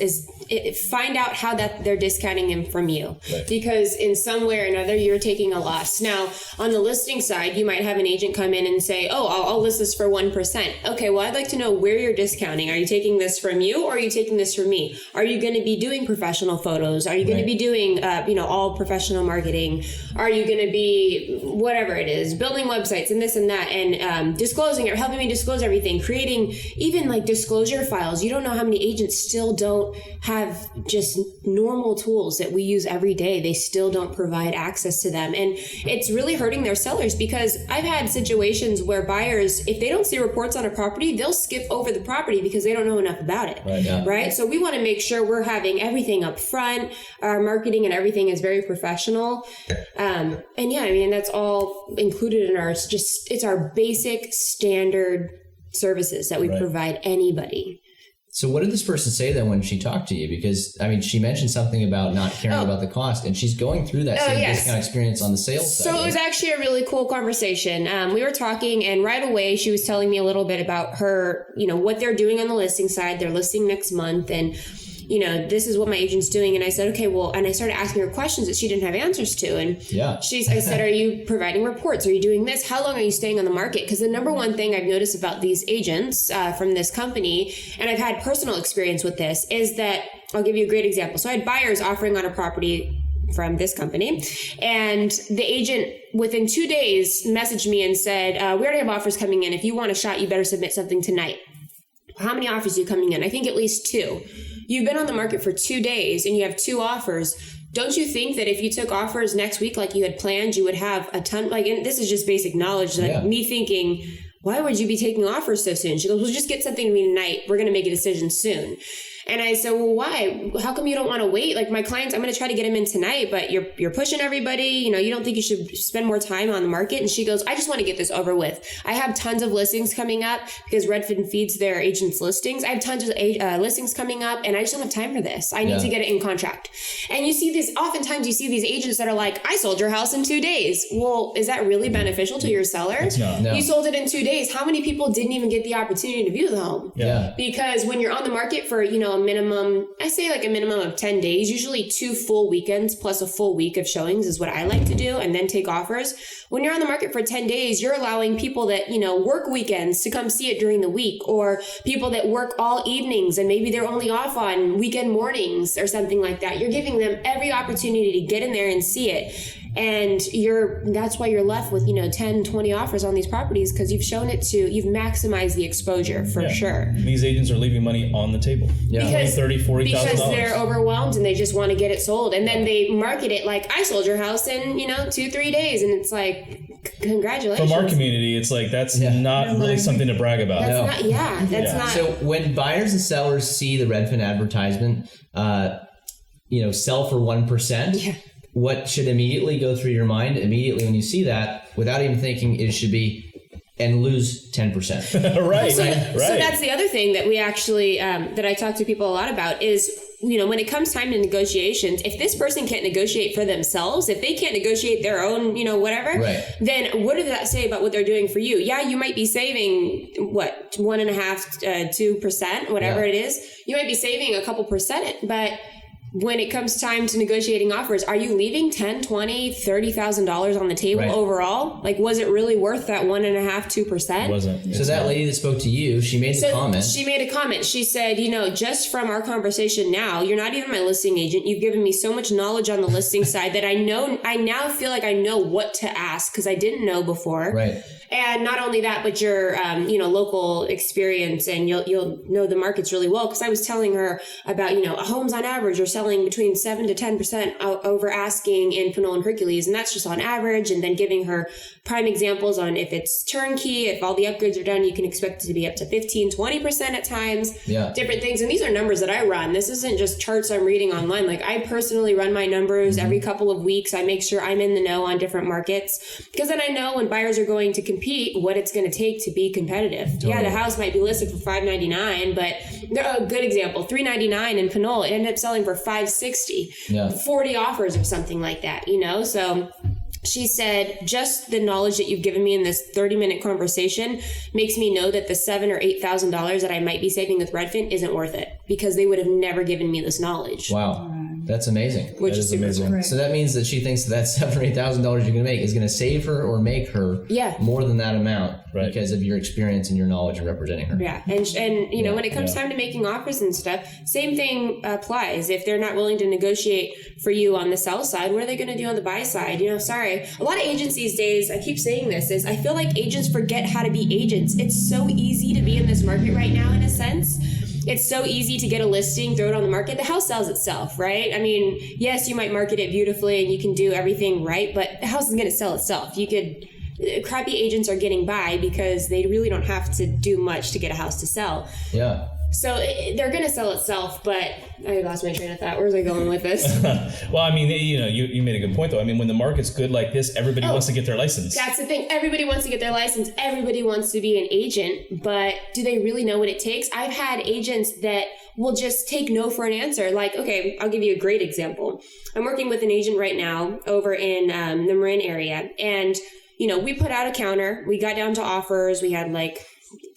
find out how that they're discounting them from you. Right. Because in some way or another, you're taking a loss. Now, on the listing side, you might have an agent come in and say, oh, I'll list this for 1%. Okay, well, I'd like to know where you're discounting. Are you taking this from you, or are you taking this from me? Are you going to be doing professional photos? Are you going to be doing, all professional marketing? Are you going to be whatever it is, building websites and this and that, and disclosing or helping me disclose everything, creating even like disclosure files? You don't know how many agents still don't have just normal tools that we use every day. They still don't provide access to them, and it's really hurting their sellers, because I've had situations where buyers, if they don't see reports on a property, they'll skip over the property because they don't know enough about it. Right. Yeah. Right. So we want to make sure we're having everything up front. Our marketing and everything is very professional. And that's all included in it's our basic standard services that we provide anybody. So what did this person say then when she talked to you? Because, she mentioned something about not caring about the cost, and she's going through that same discount experience on the sales side. So it was actually a really cool conversation. We were talking, and right away she was telling me a little bit about her, what they're doing on the listing side. They're listing next month, and this is what my agent's doing. And I said, okay, well, and I started asking her questions that she didn't have answers to. And I said, are you providing reports? Are you doing this? How long are you staying on the market? Because the number one thing I've noticed about these agents from this company, and I've had personal experience with this, is that I'll give you a great example. So I had buyers offering on a property from this company, and the agent within 2 days messaged me and said, we already have offers coming in. If you want a shot, you better submit something tonight. How many offers are you coming in? I think at least 2. You've been on the market for 2 days and you have 2 offers. Don't you think that if you took offers next week like you had planned, you would have a ton? And this is just basic knowledge. Me thinking, why would you be taking offers so soon? She goes, well, just get something to me tonight. We're going to make a decision soon. And I said, well, why? How come you don't want to wait? Like my clients, I'm going to try to get them in tonight, but you're pushing everybody. You know, you don't think you should spend more time on the market? And she goes, I just want to get this over with. I have tons of listings coming up because Redfin feeds their agents listings. I have tons of listings coming up and I just don't have time for this. I need to get it in contract. And you see this, oftentimes you see these agents that are like, I sold your house in 2 days. Well, is that really beneficial to your seller? It's not. No. You sold it in 2 days. How many people didn't even get the opportunity to view the home? Yeah. Because when you're on the market for, you know, a minimum, I say like a minimum of 10 days, usually 2 full weekends plus a full week of showings is what I like to do, and then take offers. When you're on the market for 10 days, you're allowing people that, you know, work weekends to come see it during the week, or people that work all evenings and maybe they're only off on weekend mornings or something like that. You're giving them every opportunity to get in there and see it. And that's why you're left with, you know, 10, 20 offers on these properties, because you've maximized the exposure for sure. These agents are leaving money on the table. Yeah. Because, $30,000, $40,000. Because they're overwhelmed and they just want to get it sold. And then they market it like, I sold your house in, you know, 2-3 days. And it's like, congratulations. From our community, it's like, that's not really something to brag about. That's not. So when buyers and sellers see the Redfin advertisement, you know, sell for 1%, what should immediately go through your mind immediately when you see that, without even thinking, it should be and lose 10%. Right. So that's the other thing that we actually that I talk to people a lot about is, you know, when it comes time to negotiations, if this person can't negotiate for themselves, if they can't negotiate their own, you know, whatever, then what does that say about what they're doing for you? Yeah, you might be saving 1.5%, 2%, whatever it is. You might be saving a couple percent, but when it comes time to negotiating offers, are you leaving $10,000, $20,000, $30,000 on the table overall? Like, was it really worth that 1.5%, 2%? Wasn't. So that lady that spoke to you, she made a comment. She made a comment. She said, you know, just from our conversation now, you're not even my listing agent. You've given me so much knowledge on the listing side that I now feel like I know what to ask because I didn't know before. Right. And not only that, but your, you know, local experience, and you'll know the markets really well. Because I was telling her about, you know, homes on average are selling between 7 to 10% over asking in Pinole and Hercules, and that's just on average. And then giving her prime examples on if it's turnkey, if all the upgrades are done, you can expect it to be up to 15, 20% at times. Yeah. Different things, and these are numbers that I run. This isn't just charts I'm reading online. Like, I personally run my numbers every couple of weeks. I make sure I'm in the know on different markets, because then I know when buyers are going to compete, what it's going to take to be competitive. Totally. Yeah, the house might be listed for $599, but a good example, $399 in Pinole, it ended up selling for $560. Yeah. 40 offers or something like that, you know? So she said, just the knowledge that you've given me in this 30-minute conversation makes me know that the $7,000 or $8,000 that I might be saving with Redfin isn't worth it, because they would have never given me this knowledge. Wow. That's amazing. Which is super amazing. Cool. So that means that she thinks that $7,000 or $8,000 you're going to make is going to save her or make her more than that amount because of your experience and your knowledge of representing her. Yeah. And you know, when it comes time to making offers and stuff, same thing applies. If they're not willing to negotiate for you on the sell side, what are they going to do on the buy side? You know, sorry. A lot of agents these days, I keep saying this, is I feel like agents forget how to be agents. It's so easy to be in this market right now, in a sense. It's so easy to get a listing, throw it on the market. The house sells itself, right? I mean, yes, you might market it beautifully and you can do everything right, but the house is going to sell itself. Crappy agents are getting by because they really don't have to do much to get a house to sell. Yeah. So they're going to sell itself, but I lost my train of thought. Where's I going with this? Well, I mean, you know, you made a good point, though. I mean, when the market's good like this, everybody wants to get their license. That's the thing. Everybody wants to get their license. Everybody wants to be an agent, but do they really know what it takes? I've had agents that will just take no for an answer. Like, okay, I'll give you a great example. I'm working with an agent right now over in the Marin area, and, you know, we put out a counter. We got down to offers. We had like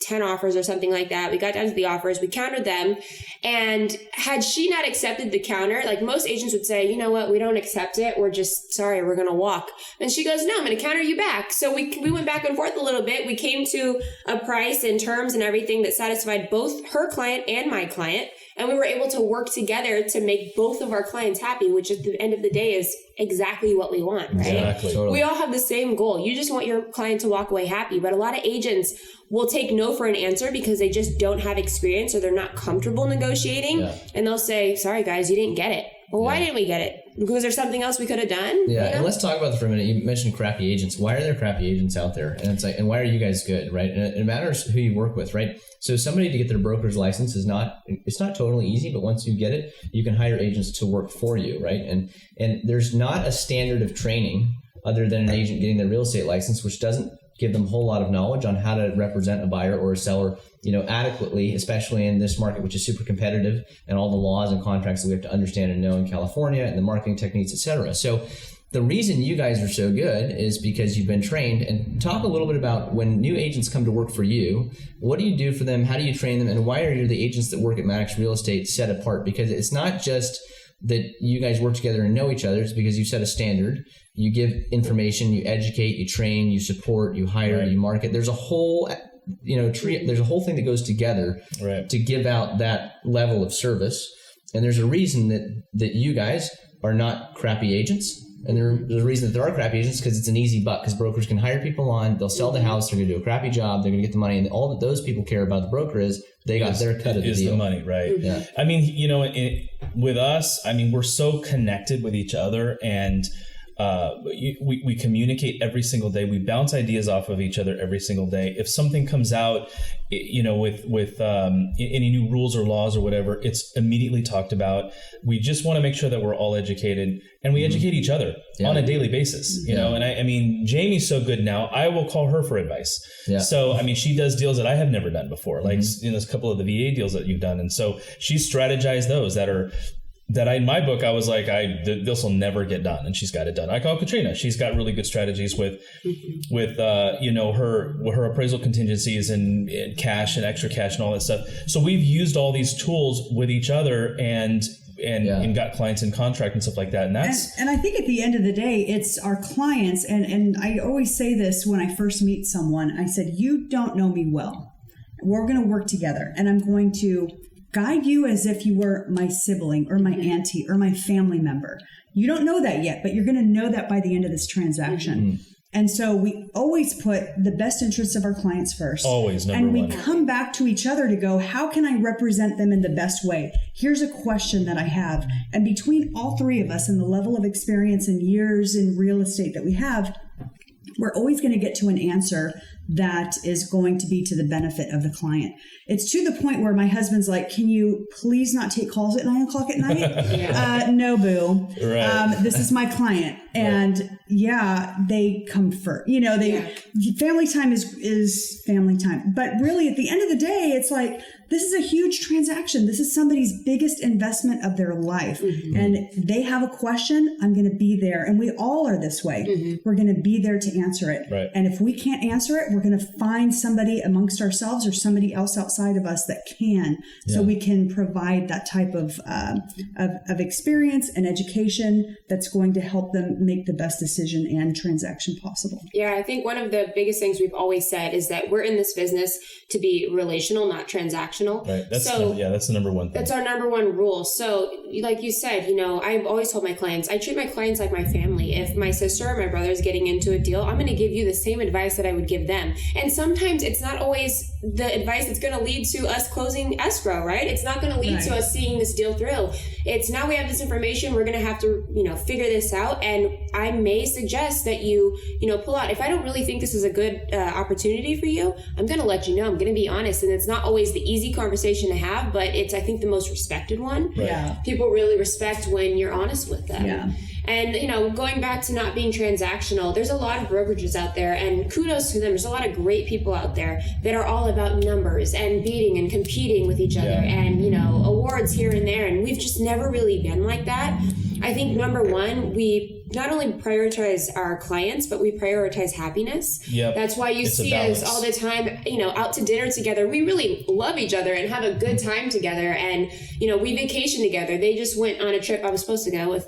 10 offers or something like that. We got down to the offers, we countered them. And had she not accepted the counter, like most agents would say, you know what, we don't accept it. We're just sorry, we're going to walk. And she goes, no, I'm going to counter you back. So we went back and forth a little bit. We came to a price and terms and everything that satisfied both her client and my client. And we were able to work together to make both of our clients happy, which at the end of the day is exactly what we want, right? Exactly. Totally. We all have the same goal. You just want your client to walk away happy. But a lot of agents will take no for an answer because they just don't have experience or they're not comfortable negotiating. Yeah. And they'll say, sorry, guys, you didn't get it. well, why didn't we get it? Was there something else we could have done? Yeah, and let's talk about that for a minute. You mentioned crappy agents. Why are there crappy agents out there? And it's like, and why are you guys good, right? And it matters who you work with, right? So somebody to get their broker's license it's not totally easy, but once you get it, you can hire agents to work for you, right? And there's not a standard of training other than an agent getting their real estate license, which doesn't give them a whole lot of knowledge on how to represent a buyer or a seller, adequately, especially in this market, which is super competitive, and all the laws and contracts that we have to understand and know in California, and the marketing techniques, et cetera. So the reason you guys are so good is because you've been trained. And talk a little bit about when new agents come to work for you, what do you do for them? How do you train them? And why are the agents that work at Maddox Real Estate set apart? Because it's not just that you guys work together and know each other. It's because you set a standard, you give information, you educate, you train, you support, you hire, you market. There's a whole there's a whole thing that goes together to give out that level of service. And there's a reason that you guys are not crappy agents. And there's a reason that there are crappy agents, because it's an easy buck, because brokers can hire people on, they'll sell the house, they're going to do a crappy job, they're going to get the money. And all that those people care about the broker is they got their cut of the deal. The money, right? Yeah. I mean, with us, we're so connected with each other, and we communicate every single day. We bounce ideas off of each other every single day. If something comes out, with any new rules or laws or whatever, it's immediately talked about. We just want to make sure that we're all educated, and we educate each other on a daily basis. You know, and I mean, Jamie's so good now. I will call her for advice. Yeah. So I mean, she does deals that I have never done before, like there's a couple of the VA deals that you've done, and so she's strategized those in my book, I was like, this will never get done, and she's got it done. I call Katrina. She's got really good strategies with her appraisal contingencies and cash and extra cash and all that stuff. So we've used all these tools with each other and got clients in contract and stuff like that. And I think at the end of the day, it's our clients. And I always say this when I first meet someone. I said, you don't know me well. We're going to work together, and I'm going to guide you as if you were my sibling or my auntie or my family member. You don't know that yet, but you're going to know that by the end of this transaction. And so we always put the best interests of our clients first. Always, number one. And we come back to each other to go, how can I represent them in the best way? Here's a question that I have. And between all three of us and the level of experience and years in real estate that we have, we're always going to get to an answer that is going to be to the benefit of the client. It's to the point where my husband's like, can you please not take calls at 9 o'clock at night? No, boo. Right. This is my client. And they come first. Family time is family time. But really at the end of the day, it's like, this is a huge transaction. This is somebody's biggest investment of their life. And they have a question, I'm going to be there. And we all are this way. We're going to be there to answer it. Right. And if we can't answer it, we're going to find somebody amongst ourselves or somebody else outside of us that can, so we can provide that type of experience and education that's going to help them make the best decision and transaction possible. Yeah, I think one of the biggest things we've always said is that we're in this business to be relational, not transactional. Right. That's the number one thing. That's our number one rule. So like you said, I've always told my clients, I treat my clients like my family. If my sister or my brother is getting into a deal, I'm going to give you the same advice that I would give them. And sometimes it's not always the advice that's going to lead to us closing escrow, right? It's not going to lead to us seeing this deal through. It's now we have this information, we're going to have to, figure this out. And I may suggest that you pull out. If I don't really think this is a good opportunity for you, I'm going to let you know. I'm going to be honest. And it's not always the easy conversation to have, but it's, I think, the most respected one. Right. Yeah. People really respect when you're honest with them. Yeah. And, going back to not being transactional, there's a lot of brokerages out there, and kudos to them. There's a lot of great people out there that are all about numbers and beating and competing with each other and, awards here and there. And we've just never really been like that. I think number one, we not only prioritize our clients, but we prioritize happiness. Yep. That's why you see us all the time, out to dinner together. We really love each other and have a good time together. And, we vacation together. They just went on a trip I was supposed to go with,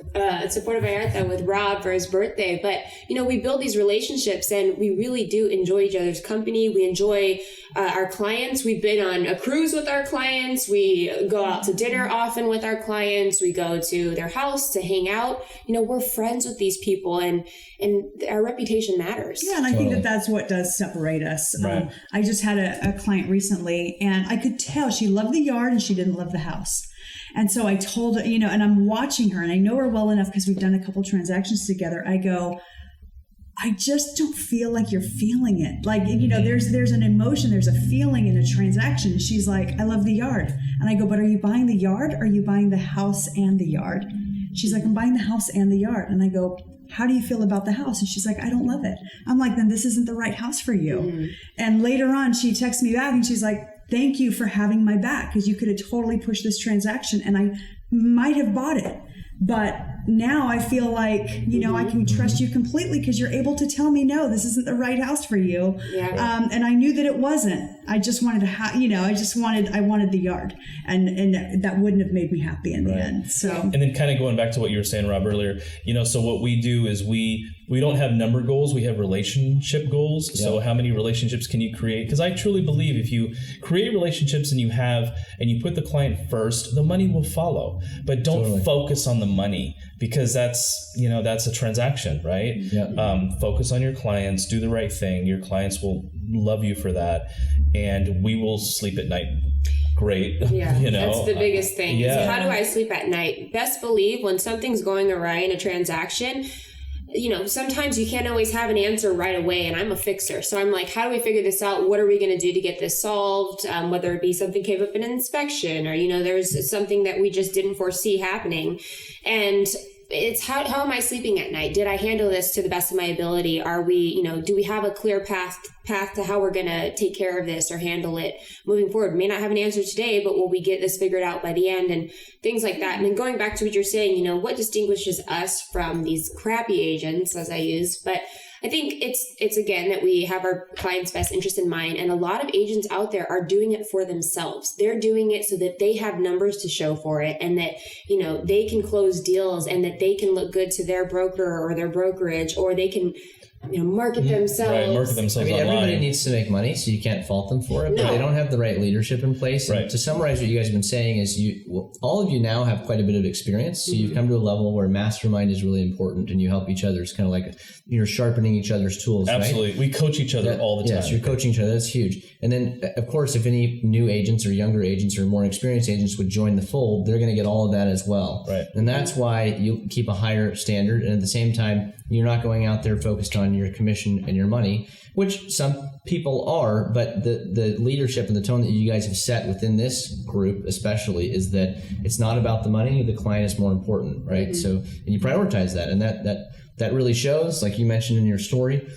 Support of Vallarta with Rob for his birthday. But, we build these relationships and we really do enjoy each other's company. We enjoy our clients. We've been on a cruise with our clients. We go out to dinner often with our clients. We go to their house to hang out. We're friends with these people and our reputation matters. Yeah, and I think that's what does separate us. Right. I just had a client recently, and I could tell she loved the yard and she didn't love the house. And so I told her, and I'm watching her, and I know her well enough because we've done a couple transactions together. I go, I just don't feel like you're feeling it. Like, there's an emotion, there's a feeling in a transaction. And she's like, I love the yard. And I go, but are you buying the yard? Or are you buying the house and the yard? She's like, I'm buying the house and the yard. And I go, how do you feel about the house? And she's like, I don't love it. I'm like, then this isn't the right house for you. Mm-hmm. And later on, she texts me back and she's like, thank you for having my back, because you could have totally pushed this transaction and I might have bought it. But now I feel like, I can trust you completely because you're able to tell me, no, this isn't the right house for you. Yeah. And I knew that it wasn't. I just wanted I wanted the yard, and that wouldn't have made me happy in the end. So, and then kind of going back to what you were saying, Rob, earlier, so what we do is we don't have number goals. We have relationship goals. Yep. So how many relationships can you create? Because I truly believe if you create relationships and you put the client first, the money will follow. But don't focus on the money, because that's a transaction, right? Yep. Focus on your clients, do the right thing. Your clients will love you for that, and we will sleep at night. Great. Yeah, that's the biggest thing. Yeah. How do I sleep at night? Best believe when something's going awry in a transaction, sometimes you can't always have an answer right away, and I'm a fixer. So I'm like, how do we figure this out? What are we going to do to get this solved? Whether it be something came up in an inspection, or, there's something that we just didn't foresee happening. And it's how am I sleeping at night? Did I handle this to the best of my ability? Are we, do we have a clear path to how we're going to take care of this or handle it moving forward? We may not have an answer today, but will we get this figured out by the end, and things like that. And then going back to what you're saying, what distinguishes us from these crappy agents, as I use, but I think it's again that we have our client's best interest in mind, and a lot of agents out there are doing it for themselves. They're doing it so that they have numbers to show for it, and that they can close deals, and that they can look good to their broker or their brokerage, or they can market themselves. Right, market themselves online. Everybody needs to make money, so you can't fault them for it. No. But they don't have the right leadership in place. Right. And to summarize what you guys have been saying is all of you now have quite a bit of experience. So you've come to a level where mastermind is really important, and you help each other. It's kind of like you're sharpening each other's tools. Absolutely. Right? We coach each other all the time. Yes, you're coaching each other. That's huge. And then, of course, if any new agents or younger agents or more experienced agents would join the fold, they're going to get all of that as well. Right. And that's why you keep a higher standard. And at the same time, you're not going out there focused on your commission and your money, which some people are, but the leadership and the tone that you guys have set within this group especially is that it's not about the money, the client is more important, right? Mm-hmm. So, and you prioritize that, and that really shows, like you mentioned in your story.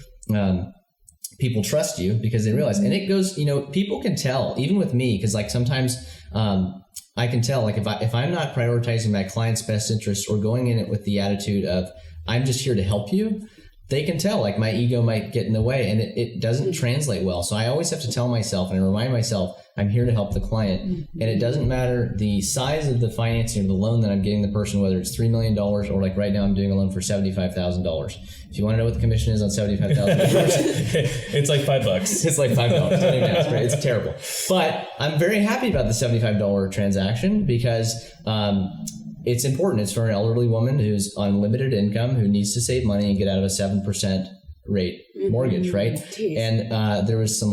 People trust you because they realize, and it goes, people can tell, even with me, because like sometimes I can tell, like if I'm not prioritizing my client's best interest or going in it with the attitude of I'm just here to help you, they can tell, like my ego might get in the way, and it doesn't translate well. So I always have to tell myself and remind myself, I'm here to help the client. Mm-hmm. And it doesn't matter the size of the financing or the loan that I'm getting the person, whether it's $3 million or like right now I'm doing a loan for $75,000. If you want to know what the commission is on $75,000, it's like $5. It's like $5. Don't even ask, right? It's terrible. But I'm very happy about the $75 transaction because it's important. It's for an elderly woman who's on limited income, who needs to save money and get out of a 7% rate mortgage, right? Jeez. And there was some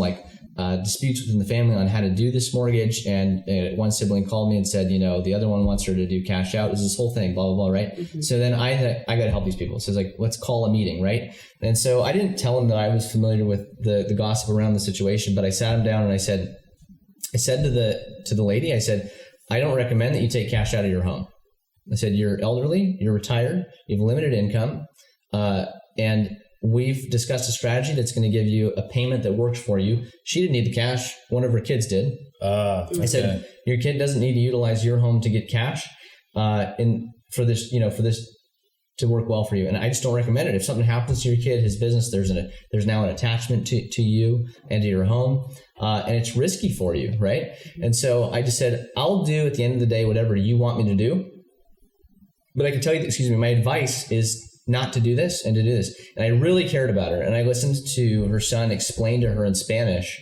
disputes within the family on how to do this mortgage. And one sibling called me and said, the other one wants her to do cash out. Is this whole thing, blah, blah, blah, right? Mm-hmm. So then I got to help these people. So it's like, let's call a meeting, right? And so I didn't tell them that I was familiar with the gossip around the situation, but I sat them down and I said to the lady, I said, I don't recommend that you take cash out of your home. I said, you're elderly, you're retired, you have limited income, and we've discussed a strategy that's going to give you a payment that works for you. She didn't need the cash. One of her kids did. I said, your kid doesn't need to utilize your home to get cash for this to work well for you. And I just don't recommend it. If something happens to your kid, his business, there's now an attachment to you and to your home. And it's risky for you, right? And so I just said, I'll do at the end of the day whatever you want me to do. But I can tell you, my advice is not to do this and to do this. And I really cared about her. And I listened to her son explain to her in Spanish,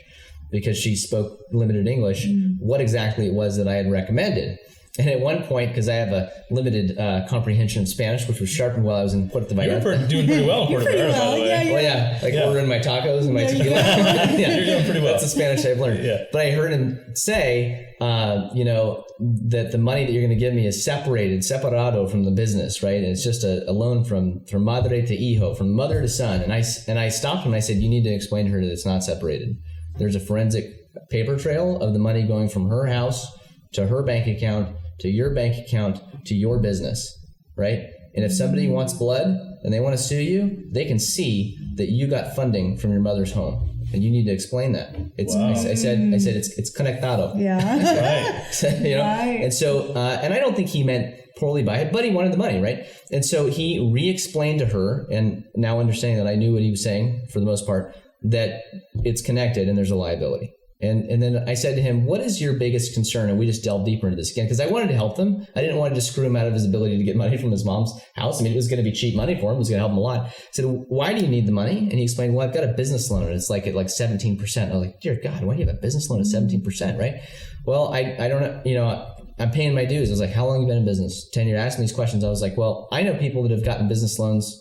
because she spoke limited English, what exactly it was that I had recommended. And at one point, because I have a limited comprehension of Spanish, which was sharpened while I was in Puerto Vallarta. You're doing pretty well in Puerto Vallarta, by the way. Ordering my tacos and my tequila. You're doing pretty well. That's the Spanish I've learned. Yeah. But I heard him say, that the money that you're going to give me is separado from the business, right? And it's just a loan from madre to hijo, from mother to son. And I stopped him and I said, you need to explain to her that it's not separated. There's a forensic paper trail of the money going from her house to her bank account to your bank account to your business, right? And if somebody wants blood and they want to sue you, they can see that you got funding from your mother's home. And you need to explain that. It's wow. I said it's conectado. Yeah. Right. Right. And so and I don't think he meant poorly by it, but he wanted the money, right? And so he re-explained to her, and now understanding that I knew what he was saying for the most part, that it's connected and there's a liability. And then I said to him, what is your biggest concern? And we just delved deeper into this again, because I wanted to help them. I didn't want to just screw him out of his ability to get money from his mom's house. I mean, it was going to be cheap money for him. It was going to help him a lot. I said, why do you need the money? And he explained, well, I've got a business loan and it's like at 17%. I was like, dear God, why do you have a business loan at 17%, right? Well, I don't know, I'm paying my dues. I was like, how long have you been in business? 10 years. Asking these questions. I was like, well, I know people that have gotten business loans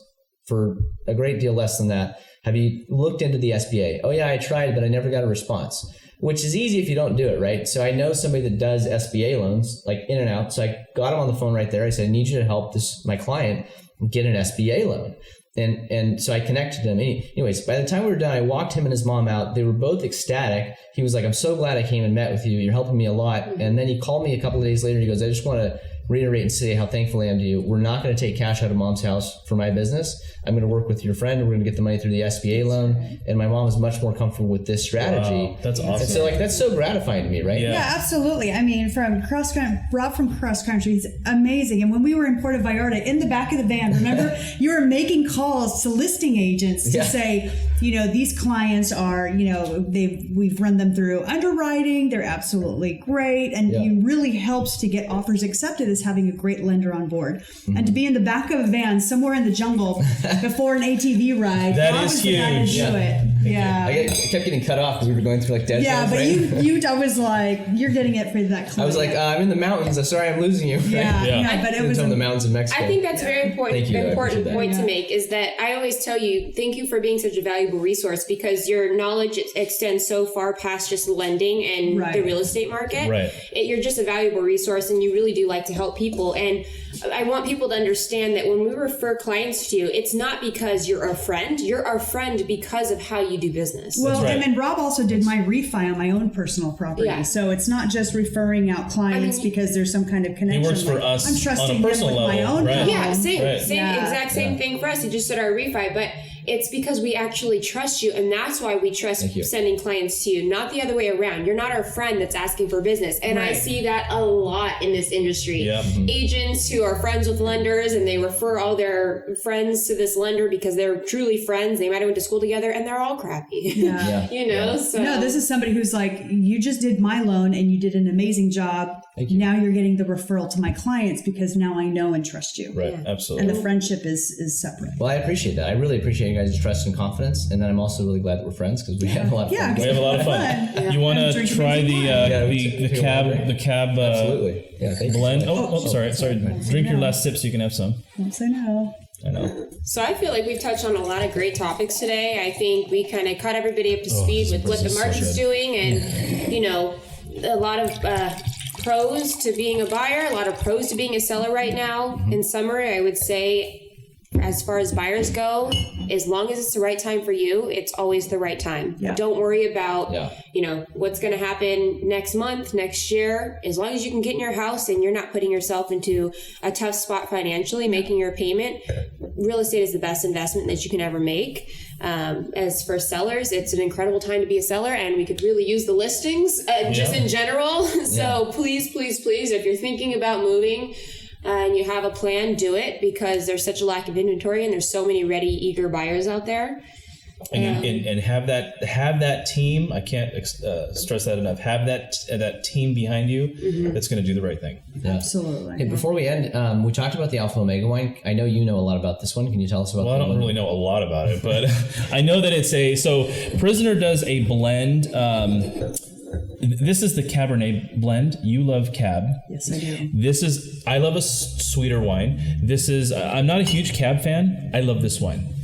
for a great deal less than that. Have you looked into the SBA? Oh yeah, I tried, but I never got a response. Which is easy if you don't do it, right? So I know somebody that does SBA loans, like in and out. So I got him on the phone right there. I said, I need you to help my client get an SBA loan. And so I connected him. Anyways, by the time we were done, I walked him and his mom out. They were both ecstatic. He was like, I'm so glad I came and met with you. You're helping me a lot. And then he called me a couple of days later. He goes, I just want to reiterate and say how thankful I am to you. We're not going to take cash out of mom's house for my business. I'm going to work with your friend. We're going to get the money through the SBA loan. And my mom is much more comfortable with this strategy. Wow, that's awesome. And so that's so gratifying to me, right? Yeah, absolutely. I mean, Rob from cross country is amazing. And when we were in Puerto Vallarta, in the back of the van, remember, you were making calls to listing agents to say, these clients are, we've run them through underwriting. They're absolutely great. And it really helps to get offers accepted as having a great lender on board. Mm-hmm. And to be in the back of a van somewhere in the jungle before an ATV ride. That is huge. I kept getting cut off because we were going through dead zones, but I was like, you're getting it for that client. I was like, I'm in the mountains. I'm sorry, I'm losing you. But it was in the mountains of Mexico. I think that's a very important point to make is that I always tell you, thank you for being such a valuable resource because your knowledge extends so far past just lending and the real estate market. Right. You're just a valuable resource and you really do like to help people. And I want people to understand that when we refer clients to you, it's not because you're our friend. You're our friend because of how you do business. Well, and then Rob also did my refi on my own personal property. Yeah. So it's not just referring out clients because there's some kind of connection. He works for us I'm trusting on a personal him with level. My own home. Yeah, same thing for us. He just said our refi, but it's because we actually trust you, and that's why we trust sending clients to you, not the other way around. You're not our friend that's asking for business. And I see that a lot in this industry. Yep. Agents who are friends with lenders and they refer all their friends to this lender because they're truly friends. They might have went to school together and they're all crappy. So no, this is somebody who's like, you just did my loan and you did an amazing job. Now you're getting the referral to my clients because now I know and trust you. Right. Absolutely. And the friendship is separate. Well, I appreciate that. I really appreciate you guys' trust and confidence, and then I'm also really glad that we're friends because we have a lot of fun. We have a lot of fun. You want to try the cab absolutely blend? Sorry. Drink your last sip so you can have some. Don't say no. I know. So I feel like we've touched on a lot of great topics today. I think we kind of caught everybody up to speed with what the market's doing and, a lot of pros to being a buyer, a lot of pros to being a seller right now. Mm-hmm. In summary, I would say as far as buyers go, as long as it's the right time for you, it's always the right time. Yeah. Don't worry about, what's going to happen next month, next year. As long as you can get in your house and you're not putting yourself into a tough spot financially, making your payment, real estate is the best investment that you can ever make. As for sellers, it's an incredible time to be a seller, and we could really use the listings just in general. So please, if you're thinking about moving, and you have a plan, do it because there's such a lack of inventory and there's so many ready, eager buyers out there. And have that team. I can't stress that enough. Have that team behind you that's going to do the right thing. Yeah. Absolutely. Hey, before we end, we talked about the Alpha Omega wine. I know you know a lot about this one. Can you tell us about? Well, I don't really know a lot about it, but I know that it's so Prisoner does a blend. This is the Cabernet blend. You love Cab. Yes, I do. I love a sweeter wine. This is, I'm not a huge Cab fan. I love this wine.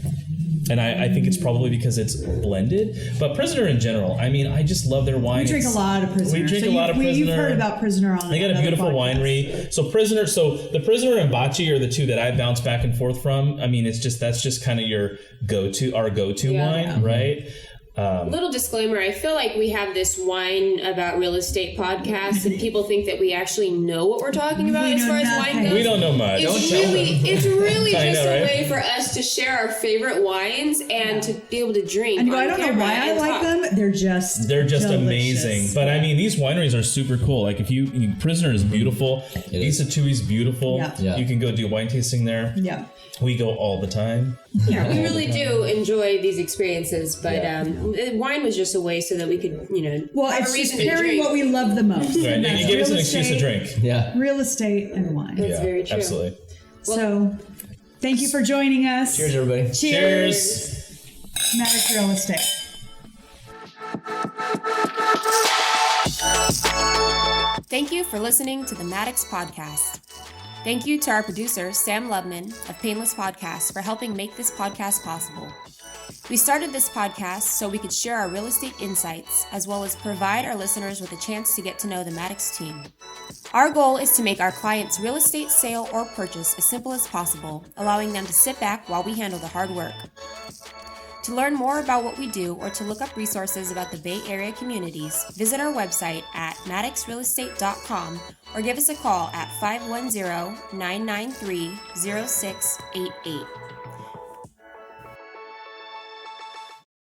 And I think it's probably because it's blended. But Prisoner in general, I mean, I just love their wine. We drink a lot of Prisoner. We drink a lot of Prisoner. You've heard about Prisoner on They got a beautiful podcast. winery. So the Prisoner and Bocce are the two that I bounce back and forth from. I mean, that's just kind of our go-to wine, right? Little disclaimer, I feel like we have this wine about real estate podcast and people think that we actually know what we're talking about as far as wine goes. We don't know much. It's really just know, a right? way for us to share our favorite wines and to be able to drink. And I don't know why I like them. They're just delicious. Amazing. But I mean, these wineries are super cool. Like if you Prisoner is beautiful. Isa Tui is beautiful. Yeah. You can go do wine tasting there. Yeah. We go all the time. Yeah, we really do enjoy these experiences, but wine was just a way so that we could, have it's a reason just to pairing drink. what we love the most. Right. And And that's you give us an real excuse to estate, drink. Yeah. Real estate and wine. That's very true. Absolutely. So, thank you for joining us. Cheers, everybody. Cheers. Maddox Real Estate. Thank you for listening to the Maddox Podcast. Thank you to our producer, Sam Lubman of Painless Podcast, for helping make this podcast possible. We started this podcast so we could share our real estate insights, as well as provide our listeners with a chance to get to know the Maddox team. Our goal is to make our clients' real estate sale or purchase as simple as possible, allowing them to sit back while we handle the hard work. To learn more about what we do or to look up resources about the Bay Area communities, visit our website at maddoxrealestate.com or give us a call at 510-993-0688.